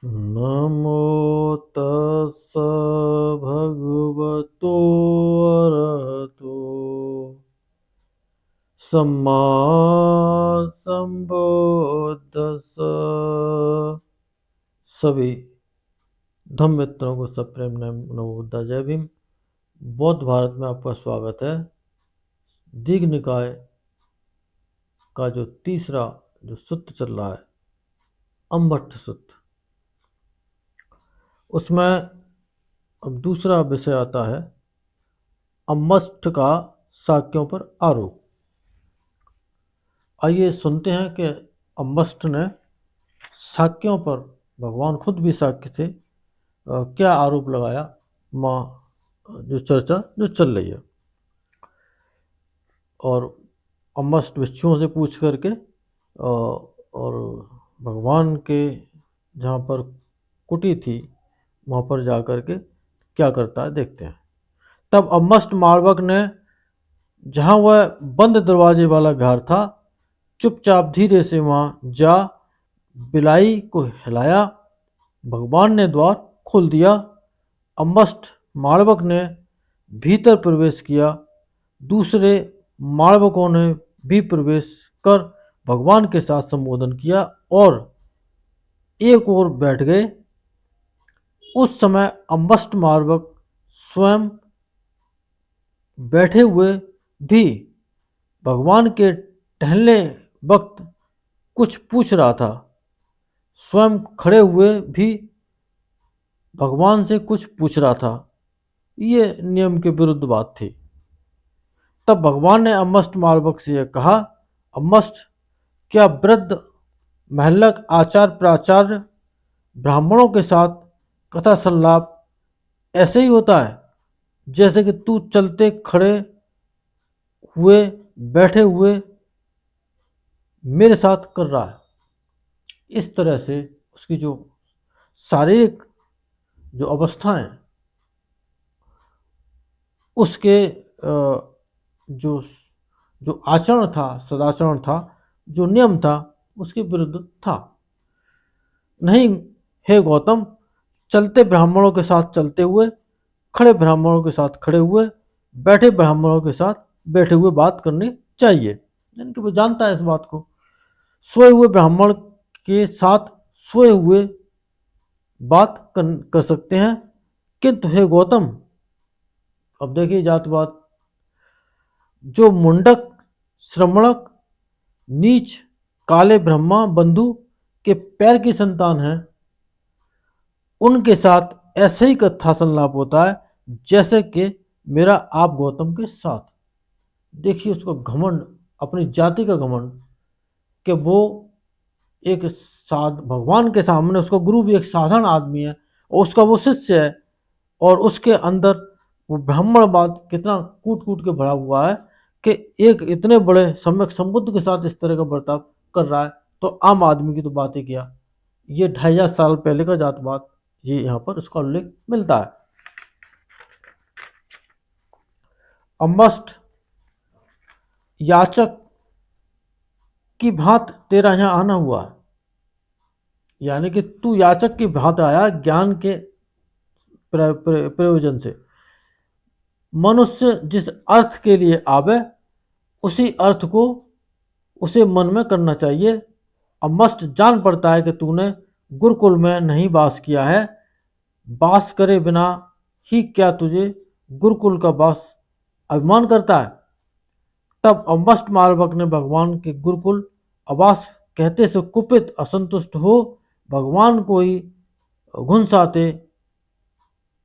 नमो तस्स भगवतो अरहतो सम्मा संबुद्दस्स। सभी धम्म मित्रों को सप्रेम नमो बुद्धा, जय भीम। बौद्ध भारत में आपका स्वागत है। दीघ निकाय का जो तीसरा जो सूत्र चल रहा है, अम्बट्ठ सूत्र, उसमें अब दूसरा विषय आता है अम्मष्ट का शाक्यों पर आरोप। आइए सुनते हैं कि अम्मष्ट ने शाक्यों पर, भगवान खुद भी शाक्य थे, क्या आरोप लगाया। माँ जो चर्चा जो चल रही है, और अम्मष्ट भिक्षुओं से पूछ करके और भगवान के जहाँ पर कुटी थी वहाँ पर जा कर के क्या करता है देखते हैं। तब अम्मष्ट मालवक ने, जहाँ वह बंद दरवाजे वाला घर था, चुपचाप धीरे से वहाँ जा बिलाई को हिलाया। भगवान ने द्वार खोल दिया। अम्मष्ट मालवक ने भीतर प्रवेश किया। दूसरे मालवकों ने भी प्रवेश कर भगवान के साथ संबोधन किया और एक ओर बैठ गए। उस समय अम्मष्ट मालवक स्वयं बैठे हुए भी भगवान के टहलने वक्त कुछ पूछ रहा था। स्वयं खड़े हुए भी भगवान से कुछ पूछ रहा था। ये नियम के विरुद्ध बात थी। तब भगवान ने अम्मष्ट मालवक से यह कहा, अम्मष्ट, क्या वृद्ध महल्लक आचार्य प्राचार्य ब्राह्मणों के साथ कथा संलाप ऐसे ही होता है जैसे कि तू चलते खड़े हुए बैठे हुए मेरे साथ कर रहा है। इस तरह से उसकी जो शारीरिक जो अवस्थाएं, उसके जो जो आचरण था, सदाचरण था, जो नियम था, उसके विरुद्ध था। नहीं हे गौतम, चलते ब्राह्मणों के साथ चलते हुए, खड़े ब्राह्मणों के साथ खड़े हुए, बैठे ब्राह्मणों के साथ बैठे हुए बात करनी चाहिए। यानी कि वो जानता है इस बात को। सोए हुए ब्राह्मण के साथ सोए हुए बात कर सकते हैं, किंतु हे गौतम, अब देखिए जातिवाद, जो मुंडक, श्रमणक, नीच, काले ब्रह्मा बंधु के पैर की संतान है, उनके साथ ऐसे ही कथा संलाप होता है जैसे कि मेरा आप गौतम के साथ। देखिए उसका घमंड, अपनी जाति का घमंड, कि वो एक भगवान के सामने उसका गुरु भी एक साधारण आदमी है और उसका वो शिष्य है, और उसके अंदर वो ब्राह्मणवाद कितना कूट कूट के भरा हुआ है कि एक इतने बड़े सम्यक संबुद्ध के साथ इस तरह का बर्ताव कर रहा है, तो आम आदमी की तो बात ही किया। ये 2500 साल पहले का जातवाद, ये यहाँ पर उसका उल्लेख मिलता है। अम्मष्ट, याचक की भांत तेरा यहाँ आना हुआ है, यानी कि तू याचक की भांत आया ज्ञान के प्रयोजन से। मनुष्य जिस अर्थ के लिए आवे, उसी अर्थ को उसे मन में करना चाहिए। अब मस्ट जान पड़ता है कि तूने गुरुकुल में नहीं वास किया है। वास करे बिना ही क्या तुझे गुरुकुल का वास अभिमान करता है। तब अम्बस्ट मालवक ने भगवान के गुरुकुल आवास कहते से कुपित असंतुष्ट हो भगवान को ही घुनसाते,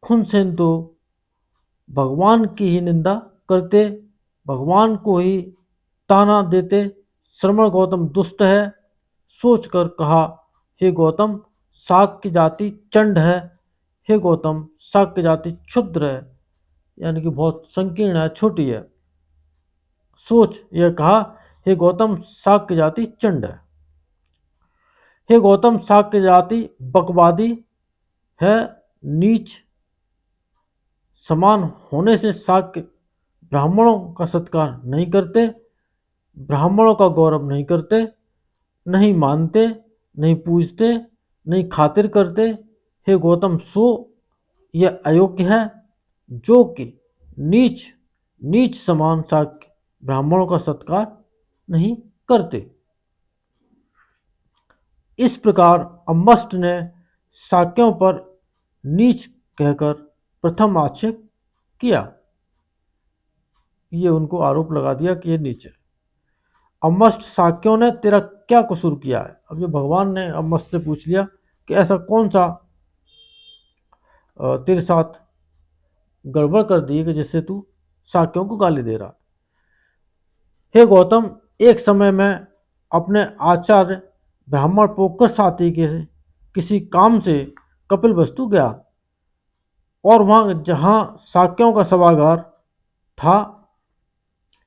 खुनसेन तो भगवान की ही निंदा करते, भगवान को ही ताना देते। श्रमण गौतम दुष्ट है सोचकर कहा, हे गौतम, शाक्य जाति चंड है। हे गौतम, शाक्य जाति क्षुद्र है, यानी कि बहुत संकीर्ण है, छोटी है। सोच यह कहा, हे गौतम, शाक्य जाति चंड है। हे गौतम, शाक्य जाति बकवादी है, नीच समान होने से शाक्य ब्राह्मणों का सत्कार नहीं करते, ब्राह्मणों का गौरव नहीं करते, नहीं मानते, नहीं पूजते, नहीं खातिर करते। हे गौतम, सो यह अयोग्य है जो कि नीच नीच समान शाक्य ब्राह्मणों का सत्कार नहीं करते। इस प्रकार अम्मस्ट ने शाक्यों पर नीच कहकर प्रथम आक्षेप किया। ये उनको आरोप लगा दिया कि ये नीच है। अम्मस्ट, शाक्यों ने तेरा क्या कसूर किया है? अब ये भगवान ने अम्मस्ट से पूछ लिया कि ऐसा कौन सा तेरे साथ गड़बड़ कर दी है कि जिससे तू शाक्यों को गाली दे रहा। हे गौतम, एक समय में अपने आचार्य ब्राह्मण पोकर साथी के किसी काम से कपिल वस्तु गया और वहां जहां शाक्यों का सभागार था,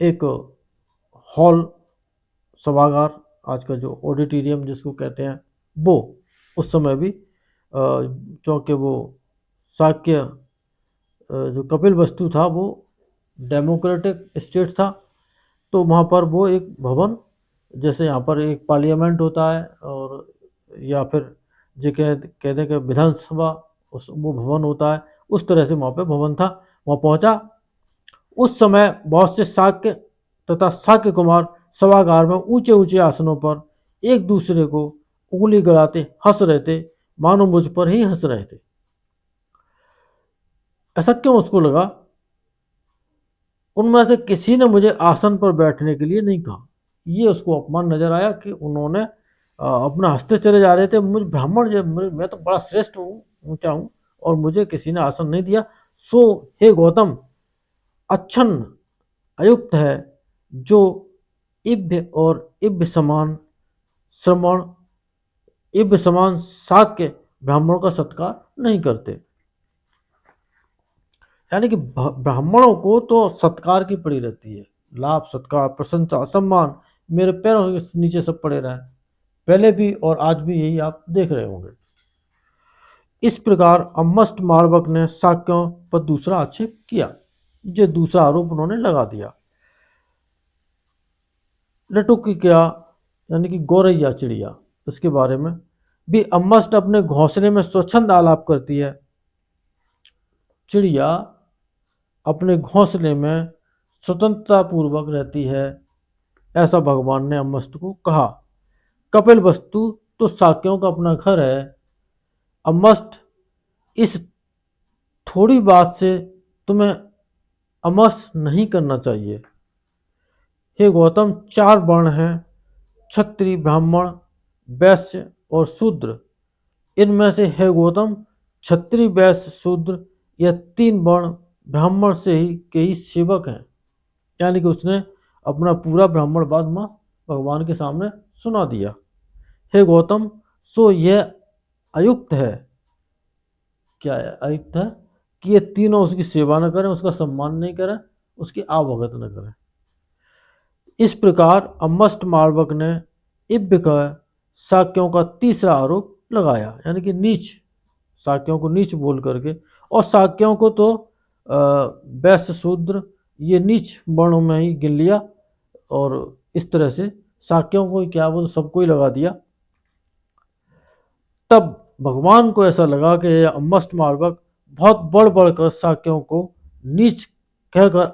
एक हॉल, सभागार, आज का जो ऑडिटोरियम जिसको कहते हैं, वो उस समय भी चूँकि वो शाक्य जो कपिल वस्तु था वो डेमोक्रेटिक स्टेट था, तो वहाँ पर वो एक भवन, जैसे यहाँ पर एक पार्लियामेंट होता है और या फिर जो कहते हैं कि विधानसभा, उस वो भवन होता है, उस तरह से वहाँ पे भवन था। वहाँ पहुँचा। उस समय बहुत से शाक्य तथा शाक्य कुमार सभागार में ऊंचे ऊंचे आसनों पर एक दूसरे को उंगली गड़ाते हंस रहे थे, मानो मुझ पर ही हंस रहे थे। ऐसा क्यों उसको लगा? उनमें से किसी ने मुझे आसन पर बैठने के लिए नहीं कहा। ये उसको अपमान नजर आया कि उन्होंने अपना हंसते चले जा रहे थे। मुझ ब्राह्मण मैं तो बड़ा श्रेष्ठ हूँ, ऊंचा हूँ, और मुझे किसी ने आसन नहीं दिया। सो हे गौतम, अच्छन अयुक्त है जो इब्य और इब्य समान श्रमण इब्य समान शाक्य ब्राह्मणों का सत्कार नहीं करते। यानी कि ब्राह्मणों को तो सत्कार की पड़ी रहती है, लाभ सत्कार प्रशंसा सम्मान मेरे पैरों के नीचे सब पड़े रहे, पहले भी और आज भी यही आप देख रहे होंगे। इस प्रकार अम्मस्ट मालवक ने शाक्यों पर दूसरा आक्षेप किया। जो दूसरा आरोप उन्होंने लगा दिया। लटुक की क्या, यानी कि गौरैया चिड़िया, इसके बारे में भी अम्मस्ट अपने घोंसले में स्वच्छंद आलाप करती है। चिड़िया अपने घोंसले में स्वतंत्रता पूर्वक रहती है, ऐसा भगवान ने अम्मस्ट को कहा। कपिल वस्तु तो शाक्यों का अपना घर है। अम्मस्ट, इस थोड़ी बात से तुम्हें अमस नहीं करना चाहिए। हे गौतम, चार वर्ण हैं, क्षत्रिय, ब्राह्मण, वैश्य और शूद्र। इनमें से हे गौतम, क्षत्रिय, वैश्य, शूद्र, यह तीन वर्ण ब्राह्मण से ही के ही सेवक हैं। यानी कि उसने अपना पूरा ब्राह्मणवाद माँ भगवान के सामने सुना दिया। हे गौतम, सो यह अयुक्त है, क्या है अयुक्त है, कि ये तीनों उसकी सेवा न करें, उसका सम्मान नहीं करें, उसकी आवभगत न करें। इस प्रकार अम्मस्ट मालवक ने इब्य का शाक्यों का तीसरा आरोप लगाया, यानी कि नीच, शाक्यों को नीच बोल करके, और शाक्यों को तो वैश्य शूद्र ये नीच वर्णों में ही गिन लिया, और इस तरह से शाक्यों को क्या वो सबको ही लगा दिया। तब भगवान को ऐसा लगा कि यह अम्मस्ट मालवक बहुत बढ़ बढ़कर शाक्यों को नीच कहकर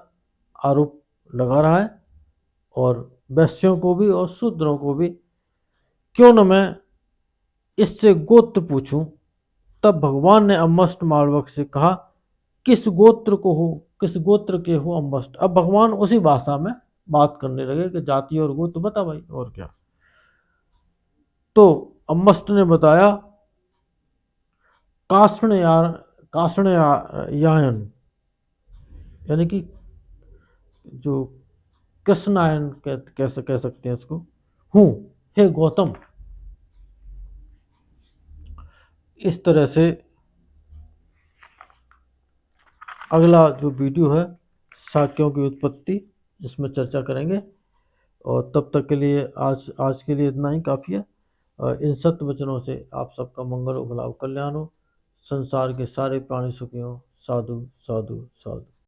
आरोप लगा रहा है, और वैश्यों को भी और शूद्रों को भी। क्यों न मैं इससे गोत्र पूछूं। तब भगवान ने अम्मस्ट मालवक से कहा, किस गोत्र को हो, किस गोत्र के हो अम्मस्ट। अब भगवान उसी भाषा में बात करने लगे कि जाति और गोत्र बता भाई, और क्या। तो अम्मस्ट ने बताया, काष्णयायन, यानी कि जो कृष्णायन कैसे कह सकते हैं इसको, हूँ। हे गौतम, इस तरह से अगला जो वीडियो है शाक्यों की उत्पत्ति, जिसमें चर्चा करेंगे। और तब तक के लिए आज के लिए इतना ही काफ़ी है। इन सत्य वचनों से आप सबका मंगल हो, भला हो, कल्याण हो, संसार के सारे प्राणी सुखी हो। साधु साधु साधु।